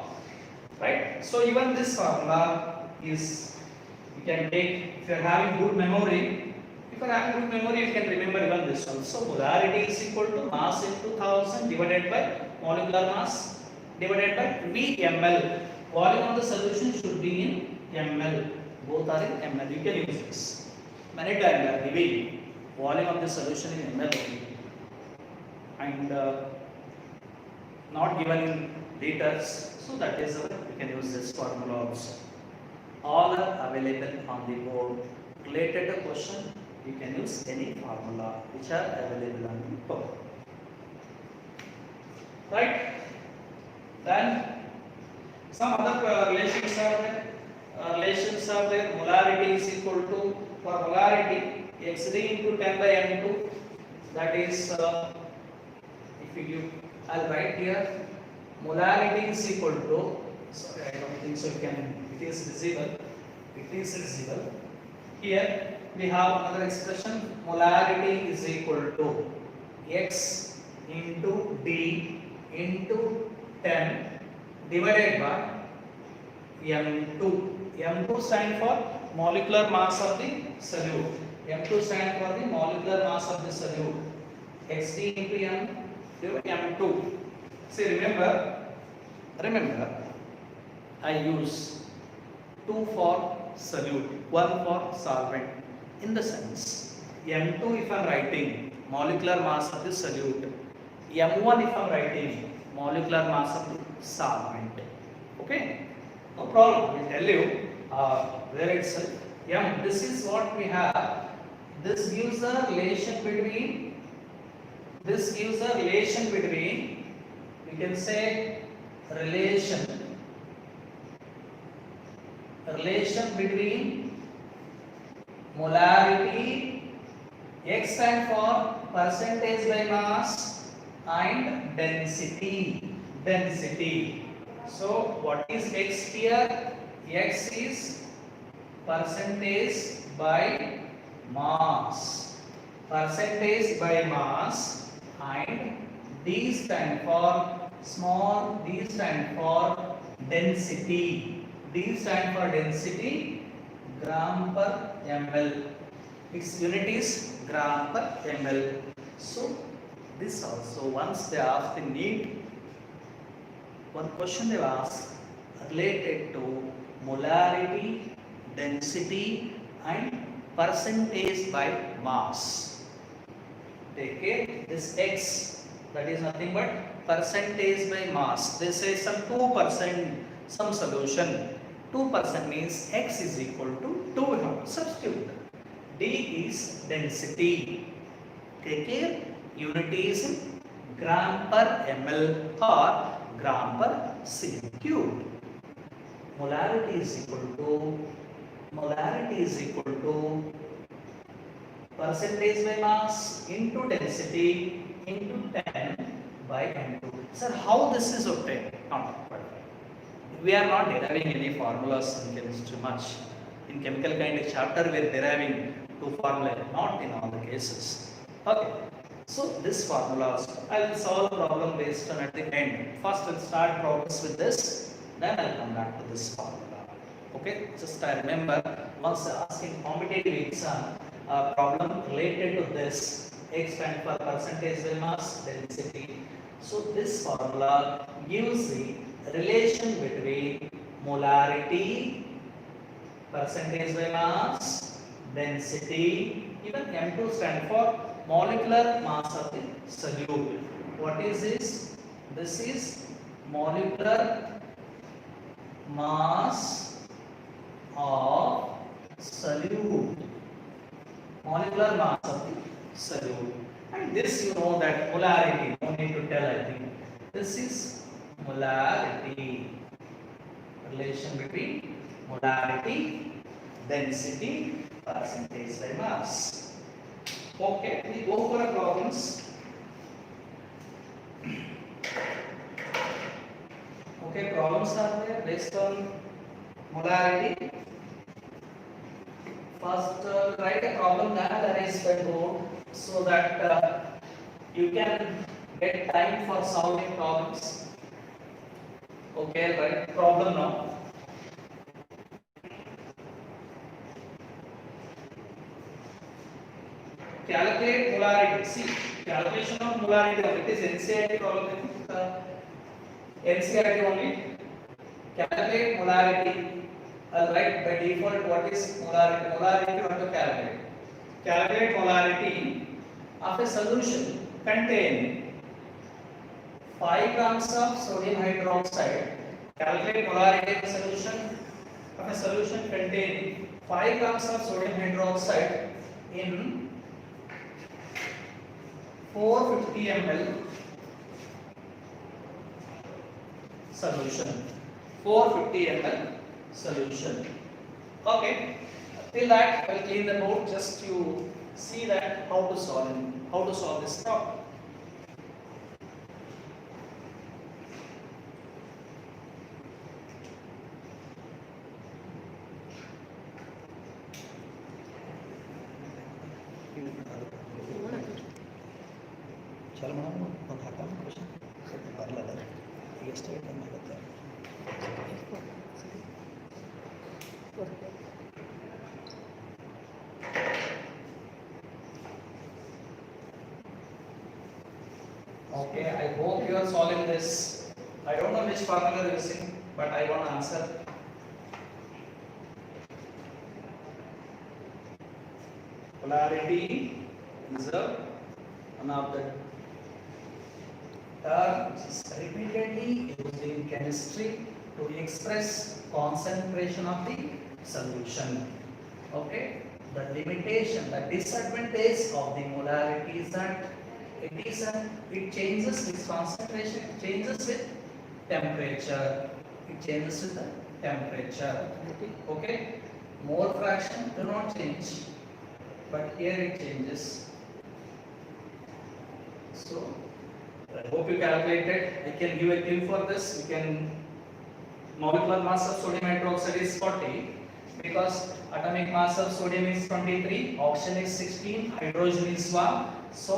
Right? So even this formula is, you can take, if you are having good memory, you can remember even this one. So molarity is equal to mass into 1000 divided by molecular mass divided by Vml. Volume of the solution should be in ml. Both are in ml. You can use this. many times we are giving volume of the solution in ml and not given in liters, so that is we can use this formula also. All are available on the board. Related to question, you can use any formula which are available on the board. Right? Then some other relations are there. Relations are there. Molarity is equal to, for molarity, Xd into 10 by M2. That is, if you give, I'll write here. Molarity is equal to. Sorry, I don't think so. It is visible. It is visible. Here we have another expression. Molarity is equal to X into D into 10 divided by M2. M2 stands for molecular mass of the solute. M2 stands for the molecular mass of the solute. Xd into M to M2. See, remember, I use 2 for solute, 1 for solvent. In the sense, M2 if I am writing molecular mass of the solute, M1 if I am writing molecular mass of the solvent. Okay, no problem. I will tell you where it's M. This is what we have. This gives a relation between. We can say relation between molarity, X stands for percentage by mass, and density. So what is X here? X is percentage by mass. And D stand for small, D stand for density. Gram per ml. Its unit is gram per ml. So this also, once they ask the need, one question they ask related to molarity, density and percentage by mass. Take care, this X, that is nothing but percentage by mass. They say some 2%, some solution. 2% means X is equal to 2. We have to substitute. D is density. Take care, unit is in gram per ml or gram per cm cube. Molarity is equal to percentage by mass into density into 10 by M2. Sir, how this is obtained? We are not deriving any formulas in chemistry much. In chemical kind of chapter, we are deriving 2 formulas, not in all the cases. Okay. So this formulas, I will solve problem based on at the end. First, we'll start problems with this, then I'll come back to this formula. Okay. Just I remember once asking competitive exam problem related to this. X stands for percentage by mass, density. So this formula gives the relation between molarity, percentage by mass, density, even M2 stand for molecular mass of the solute. What is this? This is molecular mass of solute. Molecular mass of the solute. And this you know that molarity, no need to tell, I think. This is molarity, relation between molarity, density, percentage by mass. Okay, we go for a problems. Okay, problems are there based on molarity. First, write a problem that arise by board so that you can get time for solving problems. Okay, write problem now. Calculate molarity. See, calculation of molarity. It is NCERT problem. NCERT only. Calculate molarity. I'll write by default what is molarity. Molarity you have to calculate. calculate molarity of a solution containing 5 grams of sodium hydroxide. Calculate molarity of a solution containing 5 grams of sodium hydroxide in 450 ml solution. 450 ml solution. Okay. Till that, I will clean the note just to see that how to solve this problem. ಚಲೋ ಮಾಡೋಣ ಒಂದು ಹಾಕೋಣ question ಬರಲ್ಲ ಎಷ್ಟು time ಆಗುತ್ತೆ Okay, I hope you are solving this. I don't know which formula you are using, but I want to answer. Polarity is one of the terms which is repeatedly used in chemistry to express concentration of the solution. Okay, the limitation, the disadvantage of the molarity is that it changes its concentration, it changes with temperature. It changes with the temperature. Okay, mole fraction do not change, but here it changes. So I hope you calculated. I can give a clue for this. You can molecular mass of sodium hydroxide is 40 because atomic mass of sodium is 23, oxygen is 16, hydrogen is 1. So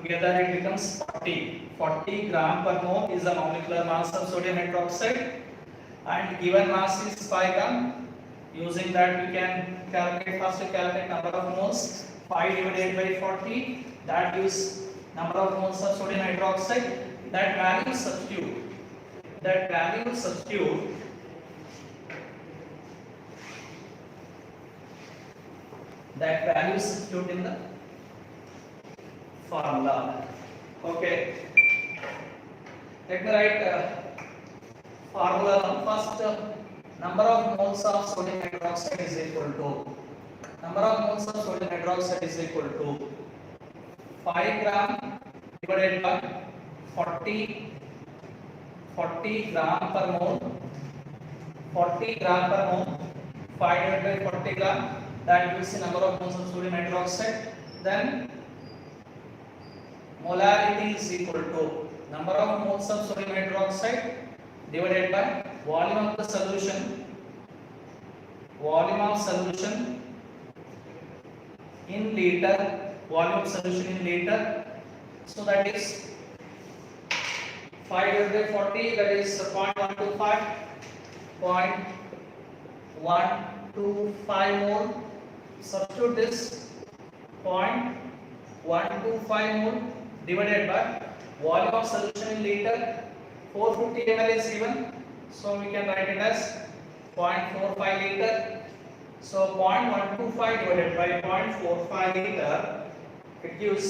together it becomes 40 gram per mole is the molecular mass of sodium hydroxide, and given mass is 5 gram. Using that we can calculate number of moles. 5 divided by 40, that gives number of moles of sodium hydroxide. That value substitute in the formula. Okay, let me write formula. First, number of moles of sodium hydroxide is equal to 5 gram divided by 40 gram per mole. 40 gram per mole, 5 divided by 40 gram, that gives the number of moles of sodium hydroxide. Then molarity is equal to number of moles of sodium hydroxide divided by volume of the solution. Volume of solution in liter. So that is 5 divided by 40, that is 0.125 mole. Substitute this 0.125 mole divided by volume of solution in liter. 450 ml is given, so we can write it as 0.45 liter. So 0.125 divided by 0.45 liter, it gives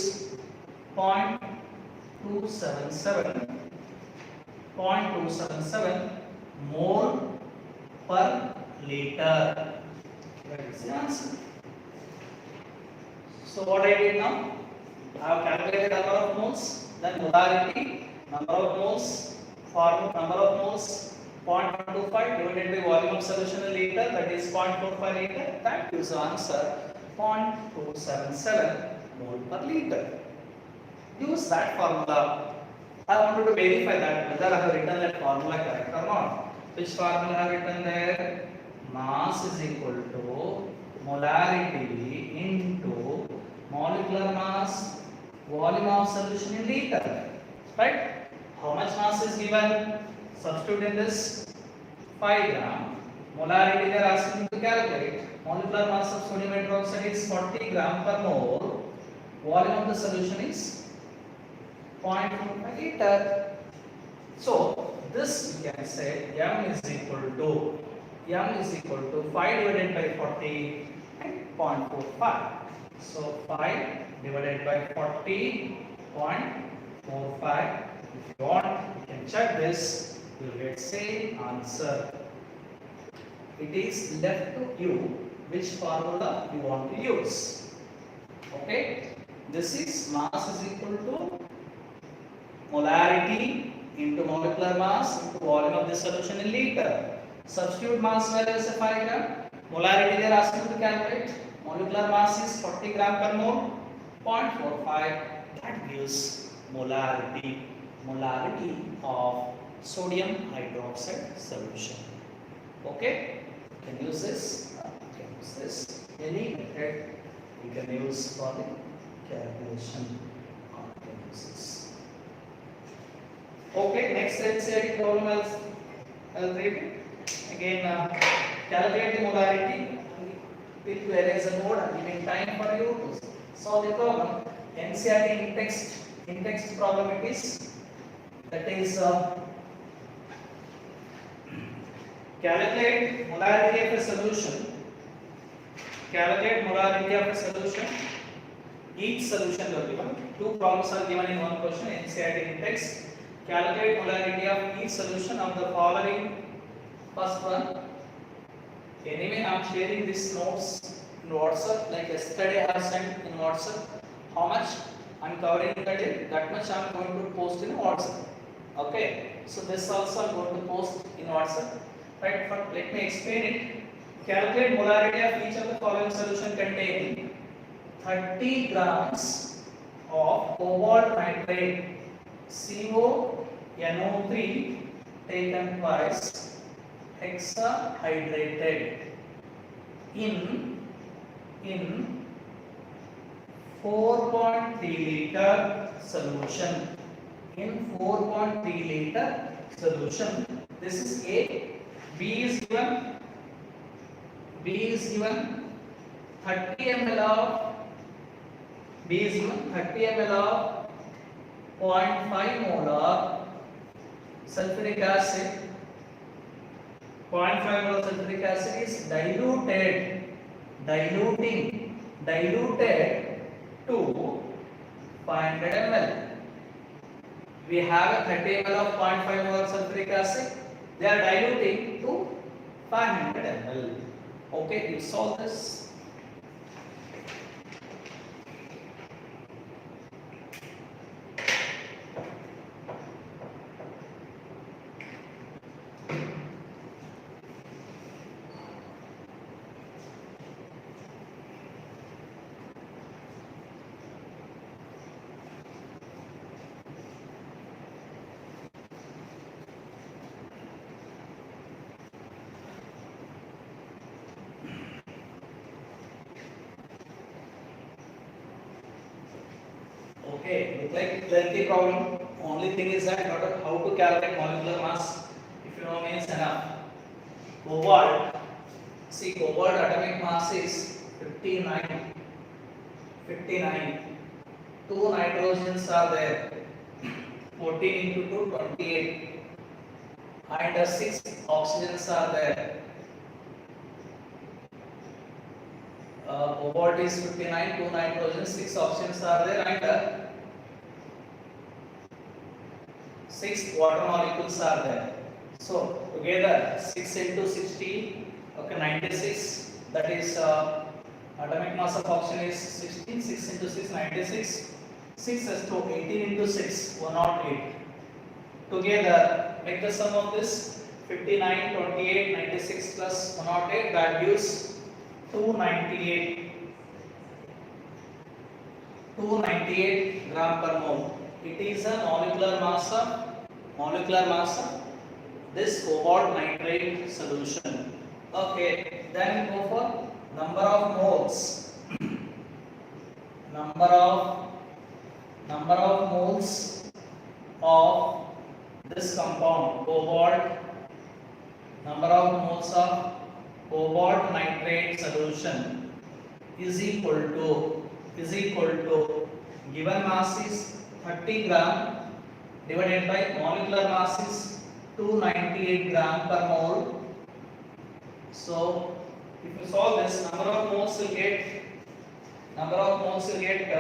0.277 mole per liter. That is the answer. So what I did now, I have calculated number of moles, then molarity, number of moles, number of moles, 0.125 divided by volume of solution in liter, that is 0.45 liter. That gives the answer 0.277 mole per liter. Use that formula. I wanted to verify that whether I have written that formula correct or not. Which formula I have written there? Mass is equal to molarity into molecular mass, volume of solution in liter. Right? How much mass is given? Substitute in this 5 gram. Molarity they are asking to calculate. Molecular mass of sodium hydroxide is 40 gram per mole. Volume of the solution is 0.45 liter. So this we can say m is equal to 5 divided by 40 and 0.45. So 5 divided by 40.45. If you want, you can check this. You will get same answer. It is left to you which formula you want to use. Okay. This is mass is equal to molarity into molecular mass into volume of the solution in liter. Substitute mass value as 5 gram. Molarity they are asking to calculate. Molecular mass is 40 gram per mole. 0.45. That gives molarity of sodium hydroxide solution. Okay. You can use this. Any method you can use for the calculation. Okay, next NCERT problem I'll read it. Again, calculate the molarity. With erase a mode and giving time for you to solve the problem. NCERT in text problem it is. That is calculate molarity of a solution. Calculate molarity of a solution. Each solution will be given. Two problems are given in one question. NCERT in text. Calculate molarity of each solution of the following. First one. Anyway, I am sharing these notes in WhatsApp. Like yesterday, I have sent in WhatsApp. How much I am covering the day, that much I am going to post in WhatsApp. Okay. So this also I am going to post in WhatsApp. Right. But let me explain it. Calculate molarity of each of the following solution containing 30 grams of cobalt nitrate CONO3 taken twice hexahydrated in 4.3 liter solution. In 4.3 liter solution. This is A. B is given 30 ml of 0.5 molar sulfuric acid. 0.5 molar sulfuric acid is diluted to 500 ml. We have a 30 ml of 0.5 molar sulfuric acid. They are diluting to 500 ml. Okay, you solve this. Okay, look like lengthy problem. Only thing is that not how to calculate molecular mass. If you know means enough. Cobalt. See, cobalt atomic mass is 59. Two nitrogens are there. 14 into 2, 28. And 6 oxygens are there. Cobalt is 59, 2 nitrogens, 6 oxygens are there, and 6 water molecules are there. So together 6 into 60, okay, 96. That is atomic mass of oxygen is 16. 6 into 6, 96. 6 as to 18 into 6, 108. Together make the sum of this 59, 28, 96 plus 108. That gives 298 gram per mole. It is a molecular mass of this cobalt nitrate solution. Okay, then go for number of moles. number of moles of this compound cobalt. Number of moles of cobalt nitrate solution is equal to given mass is 30 gram divided by molecular mass is 298 gram per mole. So if you solve this, number of moles will get number of moles you get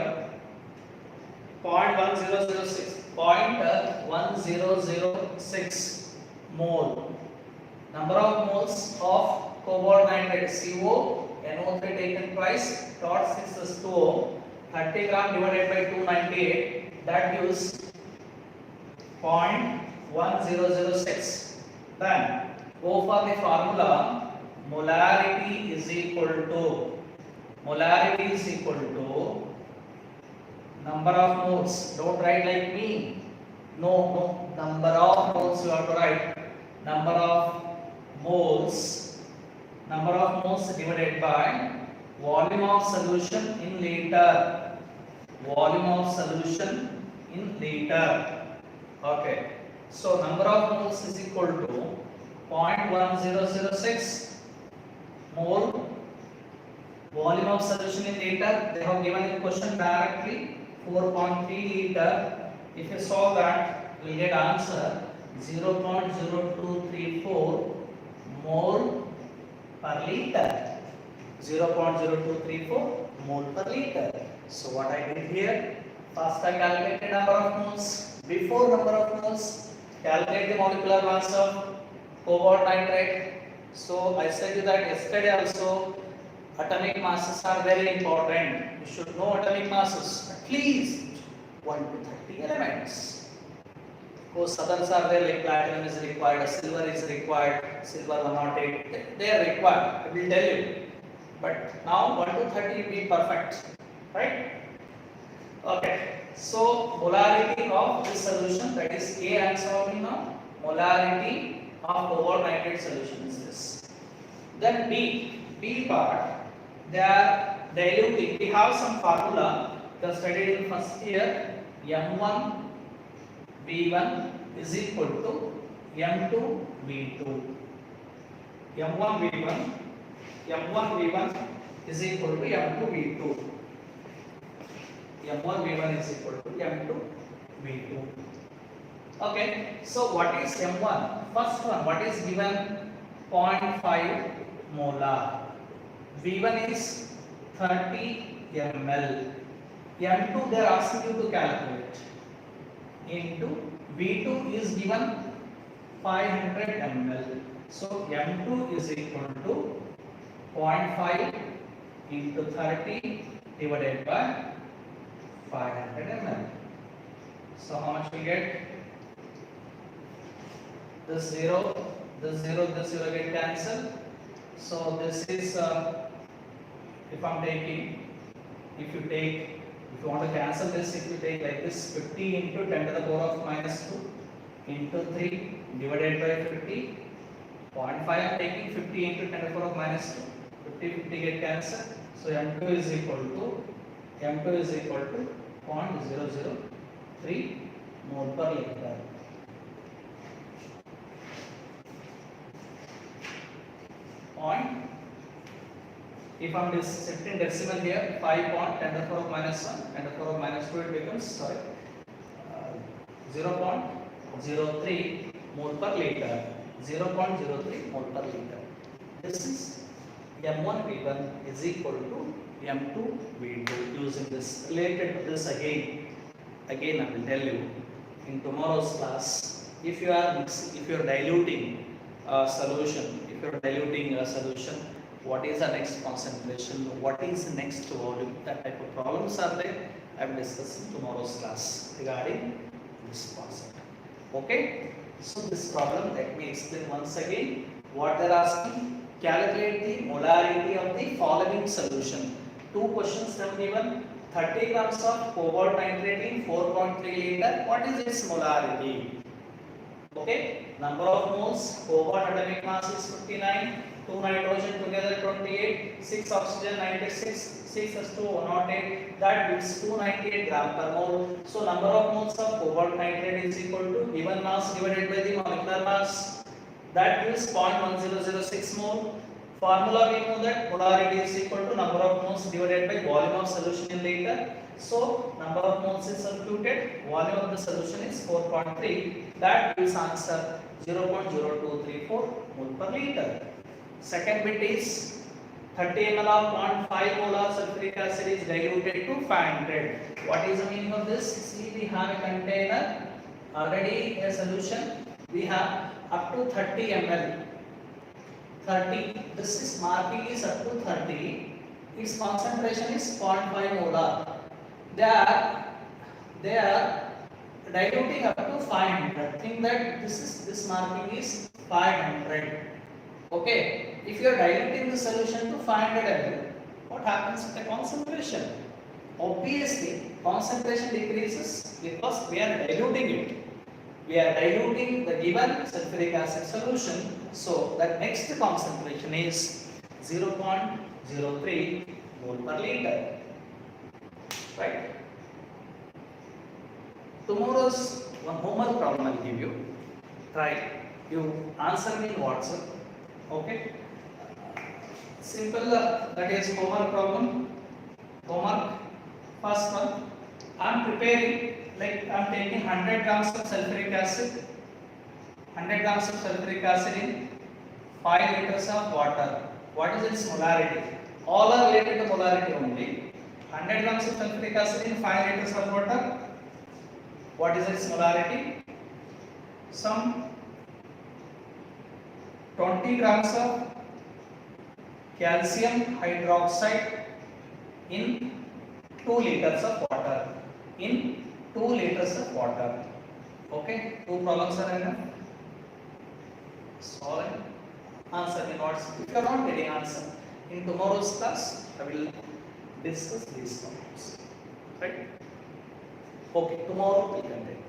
0.1006 0.1006 mole. Number of moles of cobalt nitrate CO NO3 taken twice, dot 6 is 2, 30 gram divided by 298, that gives 0.1006. Then go for the formula. Molarity is equal to number of moles. Don't write like me. No, number of moles you have to write. Number of moles divided by volume of solution in liter. Okay. So number of moles is equal to 0.1006 mole. Volume of solution in liter, they have given in question directly 4.3 liter. If you solve that, you will get answer 0.0234 mole per liter. 0.0234 mole per liter. So what I did here, first I calculated number of moles. Before number of moles, calculate the molecular mass of cobalt nitrate. So I said you that yesterday also, atomic masses are very important. You should know atomic masses, at least 1 to 30 elements. Of course, others are there like platinum is required, silver is required, silver 108, they are required, I will tell you. But now 1 to 30 will be perfect, right? Okay, so molarity of this solution, that is A I am solving now. Molarity of cobalt nitrate solution is this. Then B part, they are diluting. We have some formula we studied in first year. M1 V1 is equal to M2 V2. M1 V1 is equal to M2 V2. M1 V1 is equal to M2 V2. Okay, so what is M1? First one, what is given? 0.5 molar. V1 is 30 ml. M2 they are asking you to calculate. Into V2 is given 500 ml. So M2 is equal to 0.5 into 30 divided by 500 ml. So how much we get? This 0 get cancelled. So this is if you want to cancel this, if you take like this, 50 into 10 to the power of minus 2 into 3 divided by 50. 0.5 I am taking, 50 into 10 to the power of minus 2. 50 get cancelled. So M2 is equal to 0.003 mole per liter. If I am shifting decimal here, 5.10 to the power of minus 1, 10 to the power of minus 2, it becomes 0.03 mole per liter. 0.03 mole per liter. This is M1 V1 is equal to M2 V2. Using this, related to this again I will tell you in tomorrow's class. If you are diluting a solution, what is the next concentration, what is the next volume, that type of problems are there. I will discuss in tomorrow's class regarding this concept. Okay, so this problem, let me explain once again what they are asking. Calculate the molarity of the following solution. Two questions have given. 30 grams of cobalt nitrate in 4.3 liter. What is its molarity? Okay, number of moles, cobalt atomic mass is 59, 2 nitrogen together 28, 6 oxygen 96, 6 S2 108, that gives 298 gram per mole. So number of moles of cobalt nitrate is equal to given mass divided by the molecular mass, that gives 0.1006 mole. Formula we know that molarity is equal to number of moles divided by volume of solution in liter. So number of moles is substituted, volume of the solution is 4.3, that gives answer 0.0234 mole per liter. Second bit is 30 ml of 0.5 molar sulfuric acid is diluted to 500. What is the meaning of this? See, we have a container, already a solution. We have up to 30 ml. 30. This is marking is up to 30. Its concentration is 0.5 molar. They are diluting up to 500. Think that this marking is 500. Okay. If you are diluting the solution to 500 ml, what happens with the concentration? Obviously, concentration decreases because we are diluting it. We are diluting the given sulfuric acid solution, so the next concentration is 0.03 mole per liter. Right? Tomorrow's one homework problem I will give you. Try. You answer me in WhatsApp. Okay? Simple, that is homework problem. Homework. First one. I am preparing, like I am taking 100 grams of sulfuric acid. 100 grams of sulfuric acid in 5 liters of water. What is its molarity? All are related to molarity only. 100 grams of sulfuric acid in 5 liters of water. What is its molarity? Some 20 grams of calcium hydroxide in 2 liters of water. In 2 liters of water. Okay, 2 problems are enough. Solve it. Answer in WhatsApp. If you are not getting answer, in tomorrow's class, I will discuss these problems. Right? Okay, tomorrow we can take.